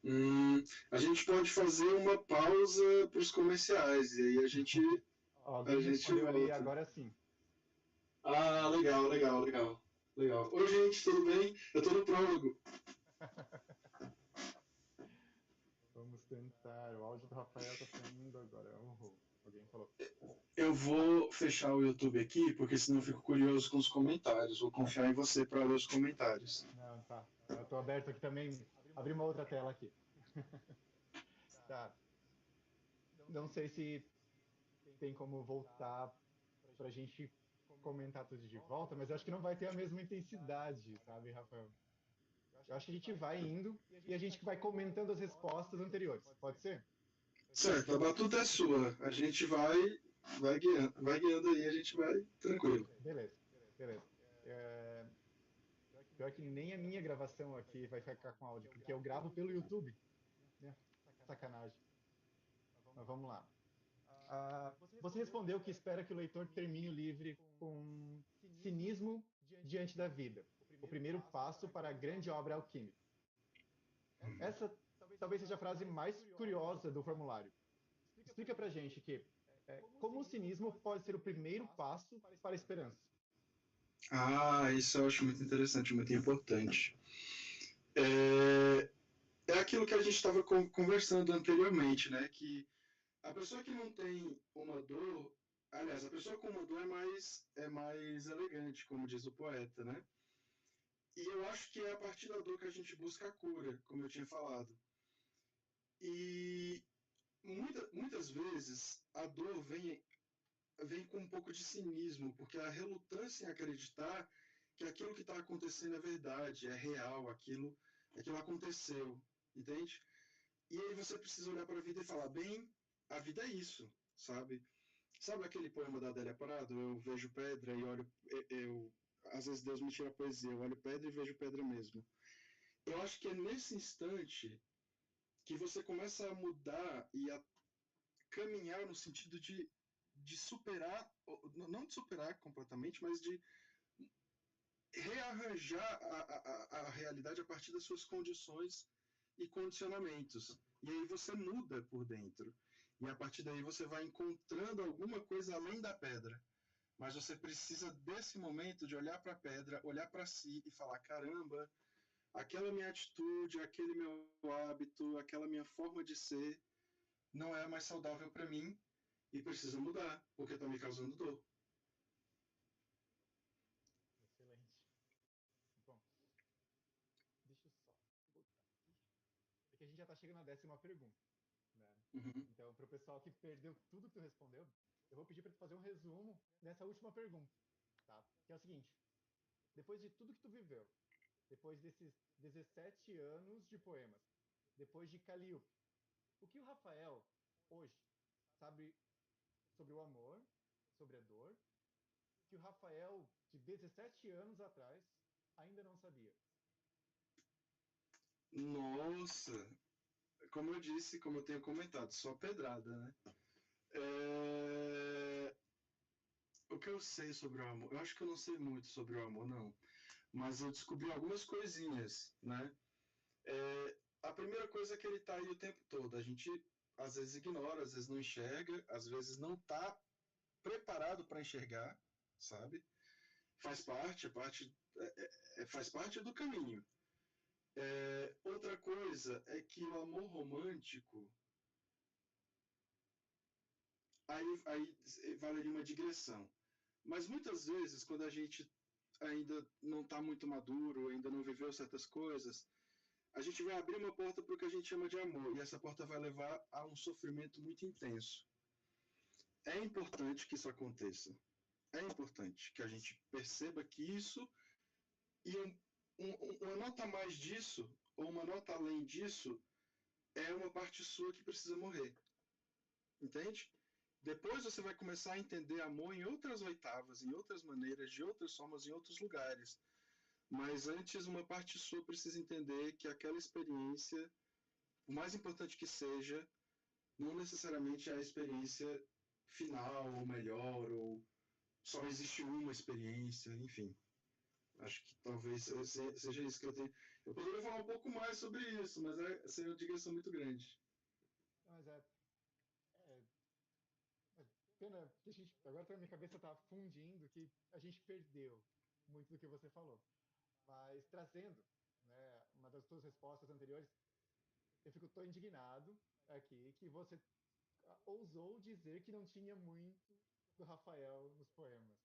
Hum, a gente pode fazer uma pausa para os comerciais e aí a Alguém gente respondeu ali, volta. agora sim. Ah, legal, legal, legal. Legal. Oi, gente, tudo bem? Eu tô no prólogo. Vamos tentar. O áudio do Rafael tá saindo agora. Alguém falou. Eu vou fechar o YouTube aqui, porque senão eu fico curioso com os comentários. Vou confiar em você para ler os comentários. Não, tá. Eu tô aberto aqui também. Abri uma outra tela aqui. Tá. Não sei se tem como voltar pra gente comentar tudo de volta, mas eu acho que não vai ter a mesma intensidade, sabe, Rafael? Eu acho que a gente vai indo e a gente vai comentando as respostas anteriores. Pode ser? Certo, a batuta é sua. A gente vai guiando aí, a gente vai tranquilo. Beleza, beleza. É, pior que nem a minha gravação aqui vai ficar com áudio, porque eu gravo pelo YouTube, né? Sacanagem. Mas vamos lá. Você respondeu que espera que o leitor termine o livro com cinismo diante da vida. O primeiro passo para a grande obra alquímica. Essa talvez seja a frase mais curiosa do formulário. Explica pra gente que como o cinismo pode ser o primeiro passo para a esperança. Ah, isso eu acho muito interessante, muito importante. É, é aquilo que a gente estava conversando anteriormente, né? Que a pessoa que não tem uma dor, aliás, a pessoa com uma dor é mais elegante, como diz o poeta, né? E eu acho que é a partir da dor que a gente busca a cura, como eu tinha falado. E muitas vezes a dor vem com um pouco de cinismo, porque a relutância em acreditar que aquilo que está acontecendo é verdade, é real, aquilo aconteceu, entende? E aí você precisa olhar para a vida e falar, bem, a vida é isso, sabe? Sabe aquele poema da Adélia Prado? Eu vejo pedra e olho. Às vezes Deus me tira a poesia, eu olho pedra e vejo pedra mesmo. Eu acho que é nesse instante que você começa a mudar e a caminhar no sentido de superar, não de superar completamente, mas de rearranjar a realidade a partir das suas condições e condicionamentos. E aí você muda por dentro. E a partir daí você vai encontrando alguma coisa além da pedra. Mas você precisa desse momento de olhar para a pedra, olhar para si e falar: caramba, aquela minha atitude, aquele meu hábito, aquela minha forma de ser não é mais saudável para mim e precisa mudar, porque está me causando dor. Excelente. Bom, deixa eu só botar aqui. É que a gente já está chegando na décima pergunta, né? Uhum. Então, para o pessoal que perdeu tudo que tu respondeu, eu vou pedir para tu fazer um resumo nessa última pergunta, tá? Que é o seguinte: depois de tudo que tu viveu, depois desses 17 anos de poemas, depois de Calliope, o que o Rafael hoje sabe sobre o amor, sobre a dor, que o Rafael de 17 anos atrás ainda não sabia? Nossa, como eu disse, como eu tenho comentado, só pedrada, né? É... O que eu sei sobre o amor? Eu acho que eu não sei muito sobre o amor, não. Mas eu descobri algumas coisinhas, né? A primeira coisa é que ele tá aí o tempo todo. A gente às vezes ignora, às vezes não enxerga, às vezes não tá preparado para enxergar, sabe? Faz faz parte do caminho. Outra coisa é que o amor romântico aí valeria uma digressão. Mas muitas vezes, quando a gente ainda não está muito maduro, ainda não viveu certas coisas, a gente vai abrir uma porta para o que a gente chama de amor, e essa porta vai levar a um sofrimento muito intenso. É importante que isso aconteça. É importante que a gente perceba que isso e uma nota a mais disso, ou uma nota além disso, é uma parte sua que precisa morrer. Entende? Depois você vai começar a entender amor em outras oitavas, em outras maneiras, de outras formas, em outros lugares. Mas antes, uma parte sua precisa entender que aquela experiência, o mais importante que seja, não necessariamente é a experiência final ou melhor, ou só existe uma experiência, enfim. Acho que talvez seja isso que eu tenho. Eu poderia falar um pouco mais sobre isso, mas seria uma digressão muito grande. Mas é, é pena que a gente, agora a minha cabeça está fundindo que a gente perdeu muito do que você falou. Mas trazendo, né, uma das suas respostas anteriores, eu fico tão indignado aqui que você ousou dizer que não tinha muito do Rafael nos poemas,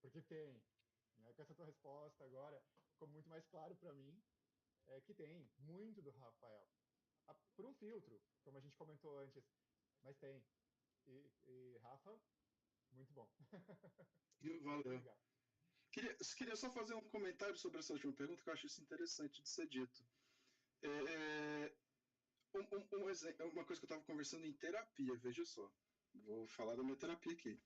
porque tem. Né? Com essa tua resposta agora, ficou muito mais claro para mim que tem muito do Rafael. Por um filtro, como a gente comentou antes, mas tem. E Rafa, muito bom. Muito Valeu. obrigado. Queria só fazer um comentário sobre essa última pergunta, que eu acho isso interessante de ser dito. Uma coisa que eu estava conversando em terapia, veja só. Vou falar da minha terapia aqui.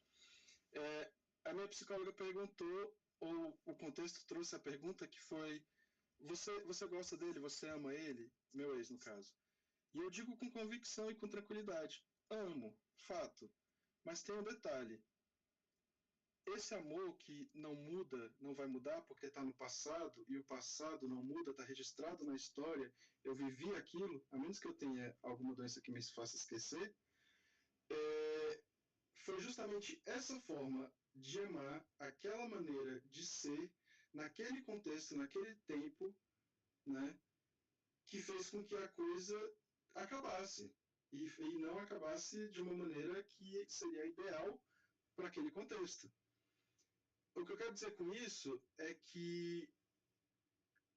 A minha psicóloga perguntou, ou o contexto trouxe a pergunta que foi: você gosta dele? Você ama ele? Meu ex, no caso. E eu digo com convicção e com tranquilidade: amo, fato. Mas tem um detalhe: esse amor que não muda, não vai mudar porque está no passado, e o passado não muda, está registrado na história, eu vivi aquilo, a menos que eu tenha alguma doença que me faça esquecer, foi justamente essa forma de amar, aquela maneira de ser, naquele contexto, naquele tempo, né, que fez com que a coisa acabasse. E não acabasse de uma maneira que seria ideal para aquele contexto. O que eu quero dizer com isso é que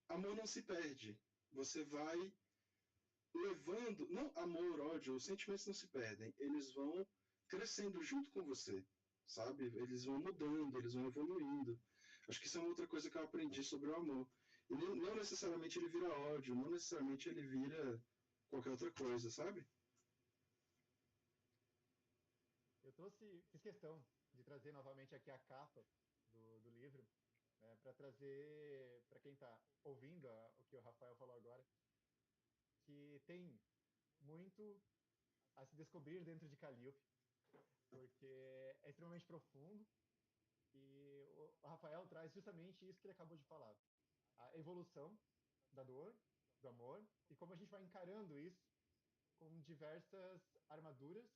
amor não se perde. Você vai levando, não amor, ódio, os sentimentos não se perdem, eles vão crescendo junto com você, sabe? Eles vão mudando, eles vão evoluindo. Acho que isso é uma outra coisa que eu aprendi sobre o amor. E não necessariamente ele vira ódio, não necessariamente ele vira qualquer outra coisa, sabe? Fiz questão de trazer novamente aqui a capa do livro, né, para trazer para quem está ouvindo o que o Rafael falou agora, que tem muito a se descobrir dentro de Calliope, porque é extremamente profundo e o Rafael traz justamente isso que ele acabou de falar, a evolução da dor, do amor e como a gente vai encarando isso com diversas armaduras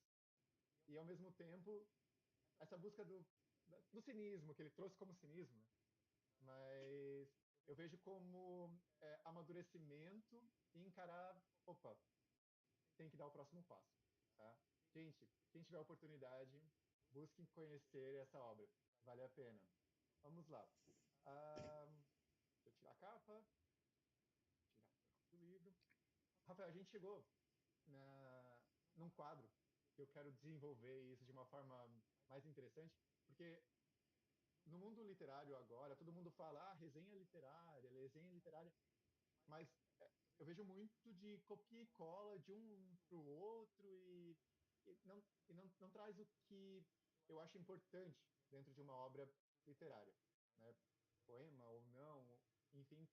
e ao mesmo tempo essa busca do cinismo que ele trouxe como cinismo, né? Mas eu vejo como amadurecimento e encarar, opa, tem que dar o próximo passo, tá? Gente, quem tiver oportunidade, busquem conhecer essa obra, vale a pena. Vamos lá. Deixa eu tirar a capa, tirar o livro. Rafael, a gente chegou num quadro que eu quero desenvolver isso de uma forma mais interessante, porque no mundo literário agora, todo mundo fala resenha literária, mas eu vejo muito de copia e cola de um para o outro e não traz o que eu acho importante dentro de uma obra literária, né? Poema ou não, enfim,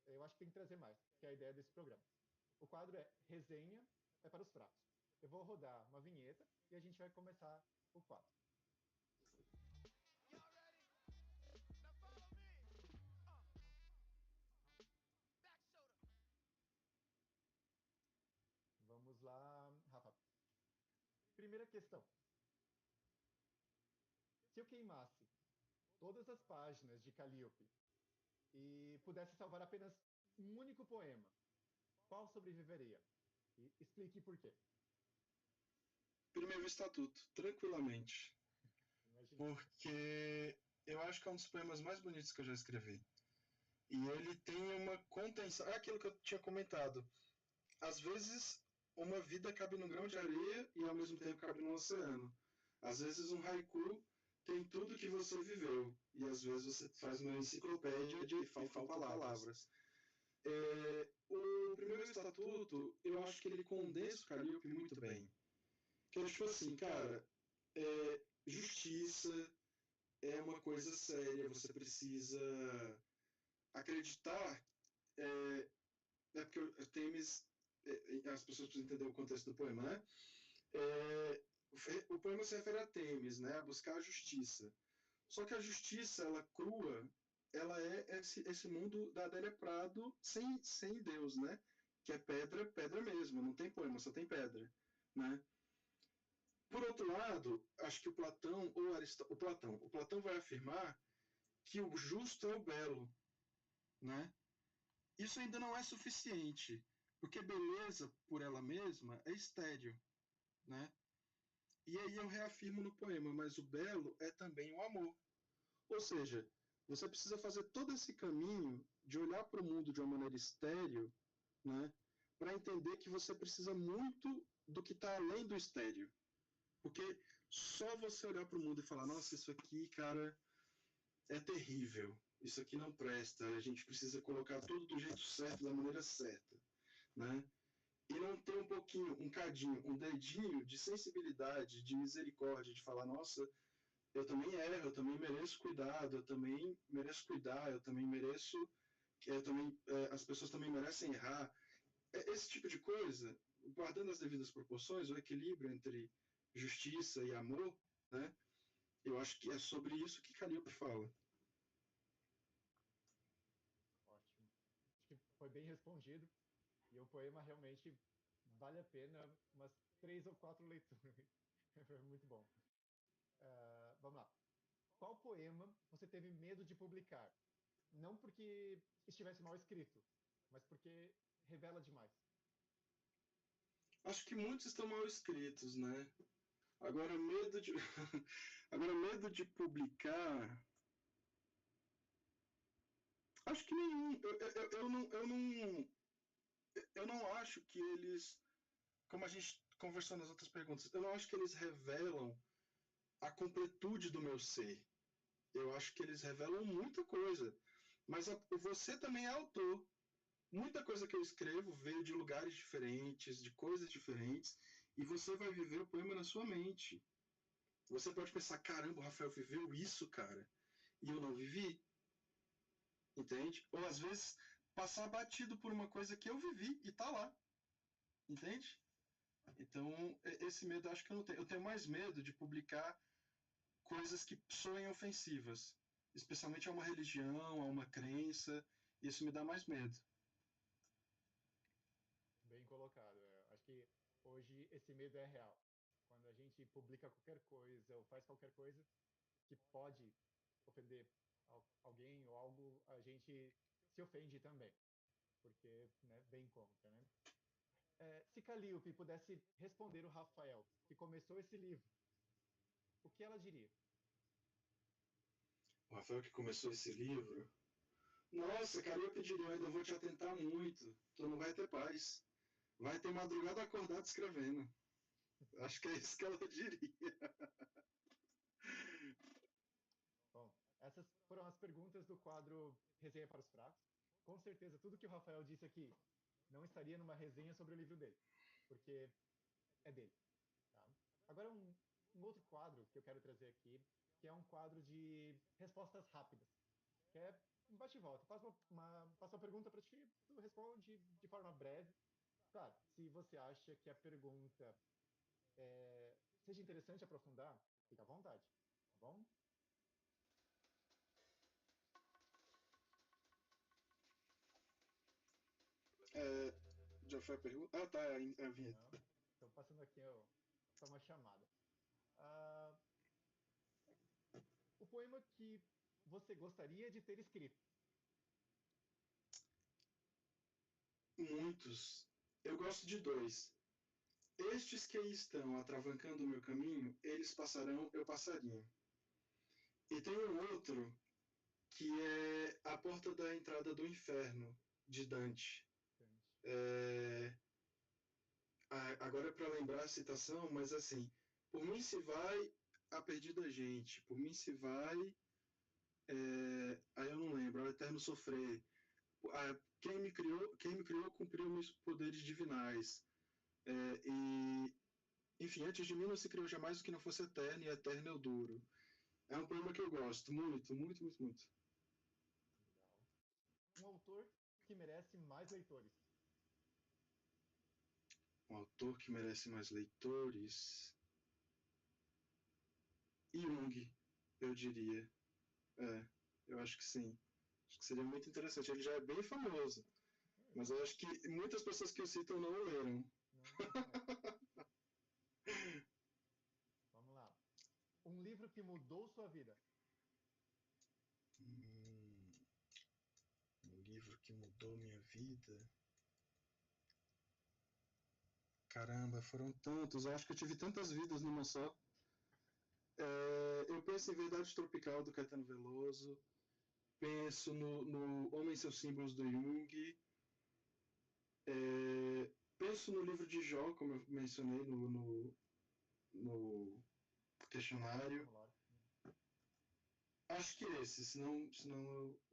eu acho que tem que trazer mais, que é a ideia desse programa. O quadro é Resenha é para os fracos. Eu vou rodar uma vinheta e a gente vai começar o quadro. Vamos lá, Rafa. Primeira questão. Se eu queimasse todas as páginas de Calliope e pudesse salvar apenas um único poema, qual sobreviveria? E explique por quê. Primeiro estatuto, tranquilamente. Imagina. Porque eu acho que é um dos poemas mais bonitos que eu já escrevi. E ele tem uma contenção. É aquilo que eu tinha comentado. Às vezes, uma vida cabe num grão de areia e ao mesmo tempo cabe num oceano. Às vezes, um haiku tem tudo que você viveu. E às vezes você faz uma enciclopédia e faltam palavras. O primeiro estatuto, eu acho que ele condensa o Calliope muito bem. Que é tipo assim, cara, justiça é uma coisa séria, você precisa acreditar. Porque o Temis, as pessoas precisam entender o contexto do poema, né? O poema se refere a Temis, né? A buscar a justiça. Só que a justiça, ela crua, ela é esse mundo da Adélia Prado sem Deus, né? Que é pedra, pedra mesmo, não tem poema, só tem pedra, né? Por outro lado, acho que o Platão ou o Platão vai afirmar que o justo é o belo, né? Isso ainda não é suficiente, porque beleza por ela mesma é estéril, né? E aí eu reafirmo no poema, mas o belo é também o amor. Ou seja, você precisa fazer todo esse caminho de olhar para o mundo de uma maneira estéril, né? Para entender que você precisa muito do que está além do estéril. Porque só você olhar para o mundo e falar, nossa, isso aqui, cara, é terrível. Isso aqui não presta. A gente precisa colocar tudo do jeito certo, da maneira certa, né? E não ter um pouquinho, um cadinho, um dedinho de sensibilidade, de misericórdia, de falar, nossa, eu também erro, eu também mereço cuidado, eu também mereço cuidar, eu também mereço, as pessoas também merecem errar. Esse tipo de coisa, guardando as devidas proporções, o equilíbrio entre justiça e amor, né? Eu acho que é sobre isso que Calliope fala. Ótimo. Acho que foi bem respondido. E o poema realmente vale a pena umas 3 ou 4 leituras. Foi muito bom. Vamos lá. Qual poema você teve medo de publicar? Não porque estivesse mal escrito, mas porque revela demais. Acho que muitos estão mal escritos, né? Agora, medo de, agora, medo de publicar. Acho que nenhum. Eu não acho que eles. Como a gente conversou nas outras perguntas, eu não acho que eles revelam a completude do meu ser. Eu acho que eles revelam muita coisa. Mas você também é autor. Muita coisa que eu escrevo veio de lugares diferentes, de coisas diferentes, e você vai viver o poema na sua mente. Você pode pensar, caramba, o Rafael viveu isso, cara, e eu não vivi, entende? Ou às vezes passar batido por uma coisa que eu vivi e tá lá, entende? Então, esse medo eu acho que eu não tenho. Eu tenho mais medo de publicar coisas que soem ofensivas, especialmente a uma religião, a uma crença. Isso me dá mais medo. Bem colocado. Acho que hoje esse medo é real. Quando a gente publica qualquer coisa ou faz qualquer coisa que pode ofender alguém ou algo, a gente se ofende também, porque né, vem contra, né? Se Calliope pudesse responder o Rafael, que começou esse livro, o que ela diria? O Rafael que começou esse livro. Nossa, cara, eu pediria, eu ainda vou te atentar muito. Tu não vai ter paz. Vai ter madrugada acordado escrevendo. Acho que é isso que ela diria. Bom, essas foram as perguntas do quadro Resenha para os Fracos. Com certeza, tudo que o Rafael disse aqui não estaria numa resenha sobre o livro dele, porque é dele. Tá? Agora, um outro quadro que eu quero trazer aqui, que é um quadro de respostas rápidas, que é um bate e volta. Faço uma pergunta para ti, tu responde de forma breve. Claro, se você acha que a pergunta seja interessante aprofundar, fica à vontade, tá bom? É, já foi a pergunta? Ah, tá, é a vinheta. Não? Estou passando aqui só uma chamada. Ah, o poema que você gostaria de ter escrito? Muitos. Eu gosto de dois. Estes que aí estão atravancando o meu caminho, eles passarão, eu passarinho. E tem um outro que é A Porta da Entrada do Inferno, de Dante. É, agora é para lembrar a citação, mas assim, por mim se vai a perdida gente, por mim se vai, aí eu não lembro, ao eterno sofrer. Quem me criou cumpriu meus poderes divinais. É, e, enfim, antes de mim não se criou jamais o que não fosse eterno, e eterno é o duro. É um poema que eu gosto muito, muito, muito, muito. Legal. Um autor que merece mais leitores? Um autor que merece mais leitores. Jung, eu diria. É, eu acho que sim. Acho que seria muito interessante. Ele já é bem famoso, mas eu acho que muitas pessoas que o citam não o leram. Vamos lá. Um livro que mudou sua vida. Um livro que mudou minha vida. Caramba, foram tantos. Eu acho que eu tive tantas vidas numa só. Eu penso em Verdade Tropical, do Caetano Veloso. Penso no Homem e seus Símbolos, do Jung. Penso no livro de Jó, como eu mencionei no questionário. Acho que esses, senão,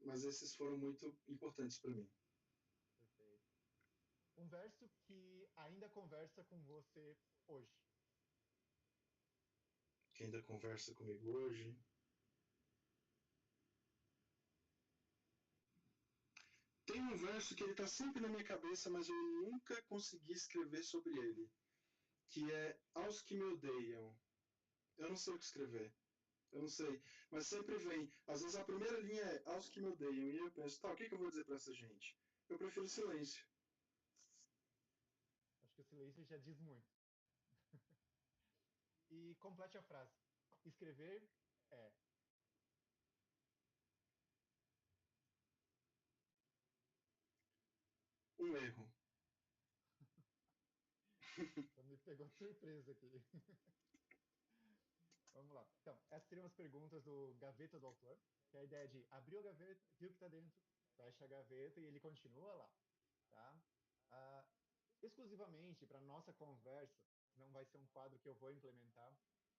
mas esses foram muito importantes para mim. Perfeito. Um verso que ainda conversa com você hoje. Que ainda conversa comigo hoje. Tem um verso que ele está sempre na minha cabeça, mas eu nunca consegui escrever sobre ele, que é Aos que me odeiam. Eu não sei o que escrever. Eu não sei. Mas sempre vem. Às vezes a primeira linha é Aos que me odeiam. E eu penso, tá, o que eu vou dizer para essa gente? Eu prefiro silêncio. Acho que o silêncio já diz muito. E complete a frase. Escrever é. Um erro. Me pegou de surpresa aqui. Vamos lá. Então, essas seriam as perguntas do Gaveta do Autor, que é a ideia de abrir a gaveta, viu o que está dentro, fecha a gaveta e ele continua lá. Tá? Exclusivamente para nossa conversa, não vai ser um quadro que eu vou implementar,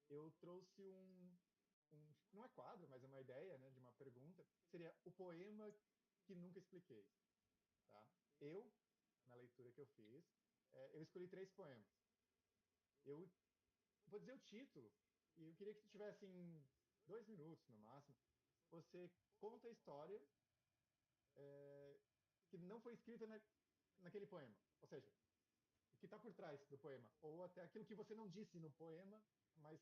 eu trouxe não é quadro, mas é uma ideia, né, de uma pergunta, seria o poema que nunca expliquei. Tá? Na leitura que eu fiz, eu escolhi 3 poemas. Eu vou dizer o título, e eu queria que tu tivesse em 2 minutos, no máximo. Você conta a história que não foi escrita naquele poema. Ou seja, o que está por trás do poema. Ou até aquilo que você não disse no poema, mas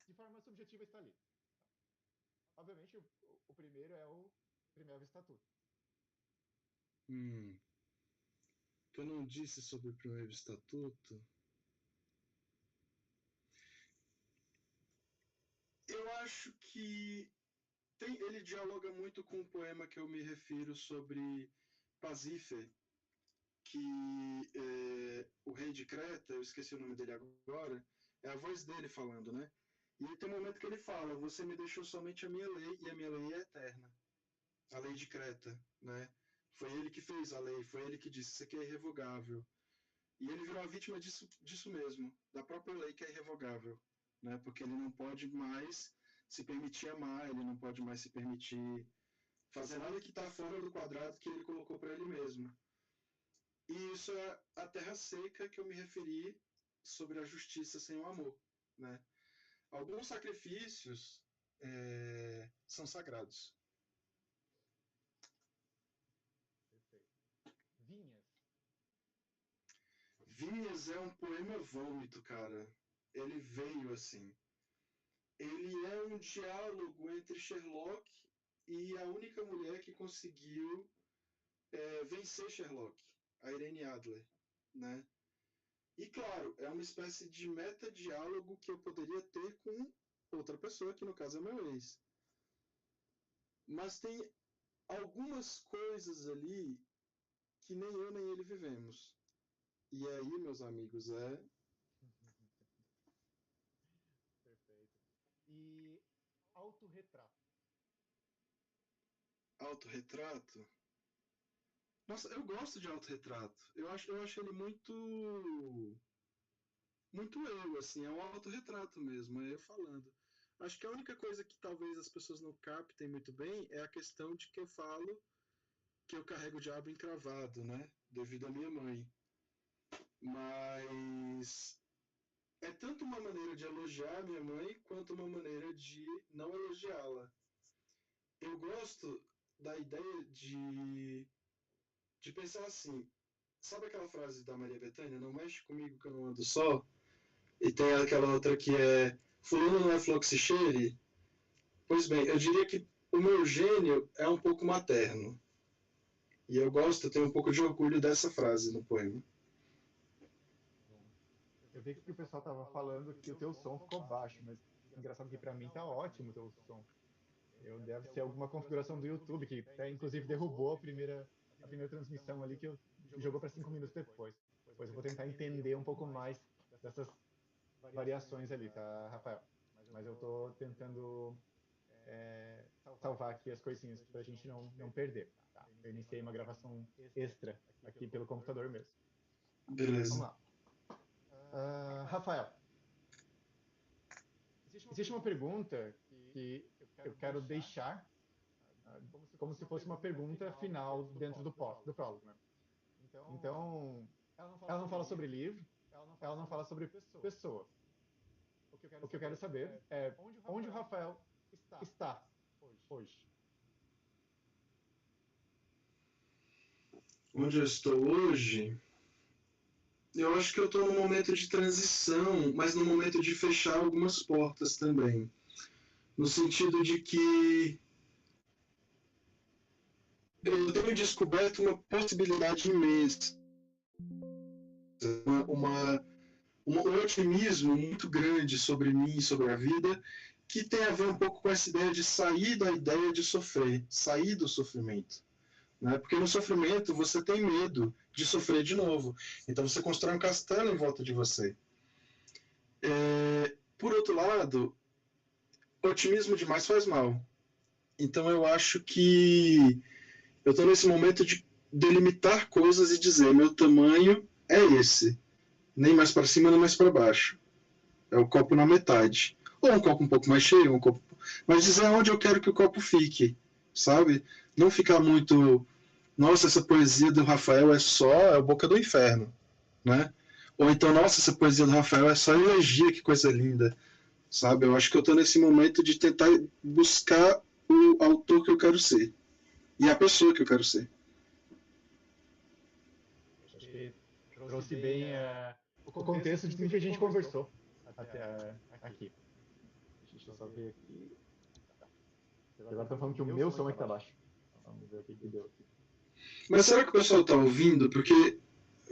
de forma subjetiva está ali. Obviamente, o primeiro é o primeiro estatuto. Que eu não disse sobre o primeiro estatuto. Eu acho que ele dialoga muito com o poema que eu me refiro sobre Pasífae, que o rei de Creta, eu esqueci o nome dele agora, é a voz dele falando, né? E tem um momento que ele fala, você me deixou somente a minha lei, e a minha lei é eterna. A lei de Creta, né? Foi ele que fez a lei, foi ele que disse, isso aqui é irrevogável. E ele virou a vítima disso mesmo, da própria lei que é irrevogável, né? Porque ele não pode mais se permitir amar, ele não pode mais se permitir fazer nada que está fora do quadrado que ele colocou para ele mesmo. E isso é a terra seca que eu me referi sobre a justiça sem o amor, né? Alguns sacrifícios são sagrados. Perfeito. Vinhas. Vinhas é um poema vômito, cara. Ele veio assim. Ele é um diálogo entre Sherlock e a única mulher que conseguiu vencer Sherlock, a Irene Adler, né? E claro, é uma espécie de meta-diálogo que eu poderia ter com outra pessoa, que no caso é meu ex. Mas tem algumas coisas ali que nem eu nem ele vivemos. E aí, meus amigos, Perfeito. E autorretrato. Autorretrato? Nossa, eu gosto de autorretrato. Eu acho ele muito eu, assim, é um autorretrato mesmo, é eu falando. Acho que a única coisa que talvez as pessoas não captem muito bem é a questão de que eu falo que eu carrego o diabo encravado, né? Devido à minha mãe. Mas é tanto uma maneira de elogiar a minha mãe quanto uma maneira de não elogiá-la. Eu gosto da ideia de pensar assim. Sabe aquela frase da Maria Bethânia? Não mexe comigo que eu não ando só? E tem aquela outra que é Fulano não é flor que se cheire? Pois bem, eu diria que o meu gênio é um pouco materno. E eu tenho um pouco de orgulho dessa frase no poema. Eu vi que o pessoal tava falando que o teu som ficou baixo, mas engraçado que para mim tá ótimo o teu som. Eu deve ser alguma configuração do YouTube que até inclusive derrubou a primeira transmissão ali que eu jogou para 5 minutos depois. Pois eu vou tentar entender um pouco mais dessas variações ali, tá, Rafael? Mas eu estou tentando salvar aqui as coisinhas para a gente não perder. Tá? Eu iniciei uma gravação extra aqui pelo computador mesmo. Beleza. Vamos lá. Rafael, existe uma pergunta que eu quero deixar como se fosse uma pergunta final dentro do prólogo. Né? Então, ela não fala sobre livro, ela não fala sobre pessoas. O que eu quero saber é onde o Rafael está hoje. Onde eu estou hoje? Eu acho que eu estou num momento de transição, mas num momento de fechar algumas portas também. No sentido de que eu tenho descoberto uma possibilidade imensa, um otimismo muito grande sobre mim e sobre a vida, que tem a ver um pouco com essa ideia de sair da ideia de sofrer, sair do sofrimento. Né? Porque no sofrimento você tem medo de sofrer de novo. Então você constrói um castelo em volta de você. Por outro lado, otimismo demais faz mal. Então eu acho que eu estou nesse momento de delimitar coisas e dizer: meu tamanho é esse. Nem mais para cima, nem mais para baixo. É o copo na metade. Ou um copo um pouco mais cheio, um copo... mas dizer onde eu quero que o copo fique, sabe? Não ficar muito... Nossa, essa poesia do Rafael é a boca do inferno, né? Ou então, nossa, essa poesia do Rafael é só elegia, que coisa linda, sabe? Eu acho que eu estou nesse momento de tentar buscar o autor que eu quero ser e a pessoa que eu quero ser. Acho que trouxe bem o contexto de tudo que a gente conversou até aqui. Deixa eu só ver aqui. Tá. Agora estão falando que o meu som é que tá baixo. Vamos ver o que deu aqui. Mas será que o pessoal tá ouvindo? Porque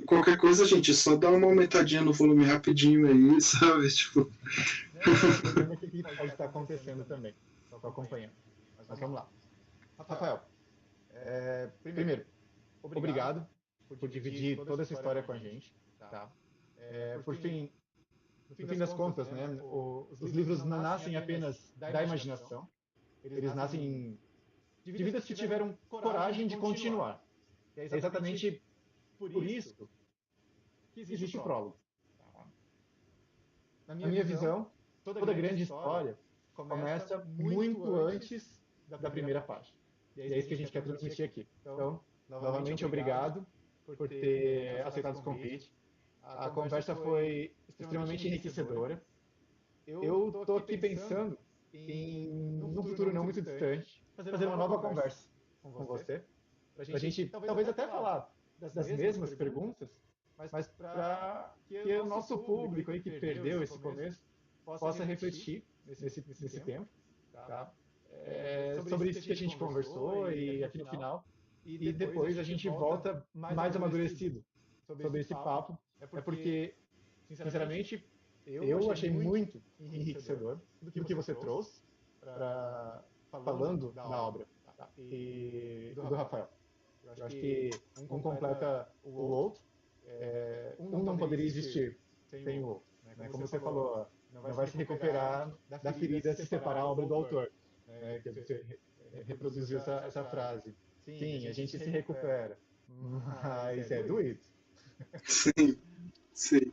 qualquer coisa, gente, só dá uma aumentadinha no volume rapidinho aí, sabe? Tipo... Não, o que pode estar acontecendo também. Estou acompanhando. Mas vamos lá. Rafael, primeiro, obrigado por dividir toda essa história com a gente. Tá? Por fim, no fim das contas, né, os livros não nascem apenas da imaginação. Eles nascem de vidas que tiveram coragem de continuar. É exatamente por isso que existe o prólogo. Na minha visão, toda grande história começa muito antes da primeira página. E é isso que a gente quer transmitir aqui. Então, novamente, obrigado por ter aceitado o convite. A conversa foi extremamente enriquecedora. Eu estou aqui pensando em, num futuro não muito distante, fazer uma nova conversa com você, para a gente talvez até falar das mesmas perguntas, mas para que o nosso público aí que perdeu esse começo possa refletir nesse tempo, tá? Sobre isso que a gente conversou e aqui no final, e depois a gente volta mais amadurecido sobre esse papo, porque, sinceramente, eu achei muito enriquecedor do que você trouxe falando da obra e do Rafael. Eu acho que um completa o outro, um não poderia existir sem o outro. Né? Como você falou, não vai se recuperar da ferida se separar a obra do autor. Né? Que você reproduziu essa frase. Sim, a gente se recupera, mas é doído. Sim, sim.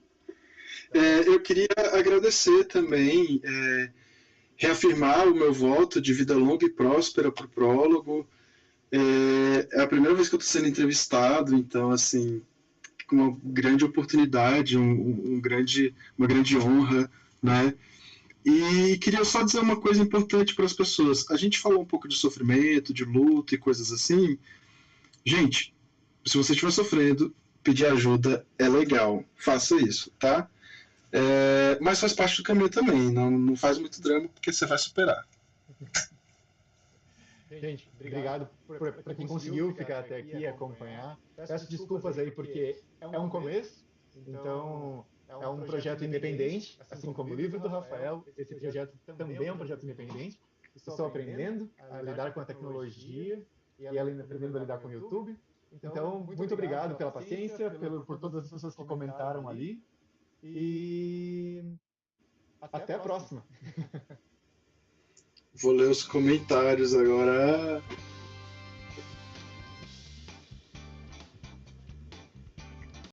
Eu queria agradecer também, reafirmar o meu voto de vida longa e próspera para o prólogo. É a primeira vez que eu estou sendo entrevistado, então, assim, uma grande oportunidade, uma grande honra, né? E queria só dizer uma coisa importante para as pessoas. A gente falou um pouco de sofrimento, de luto e coisas assim. Gente, se você estiver sofrendo, pedir ajuda é legal. Faça isso, tá? Mas faz parte do caminho também. Não faz muito drama, porque você vai superar. Gente, obrigado para quem conseguiu ficar até aqui e acompanhar. Peço desculpas aí porque é um começo, então é um projeto independente, assim como o livro do Rafael. Esse projeto também é um projeto independente. Estou aprendendo a lidar com a tecnologia e ela aprendendo a lidar com o YouTube. Então, muito obrigado pela paciência, por todas as pessoas que comentaram ali. E até a próxima. Vou ler os comentários agora.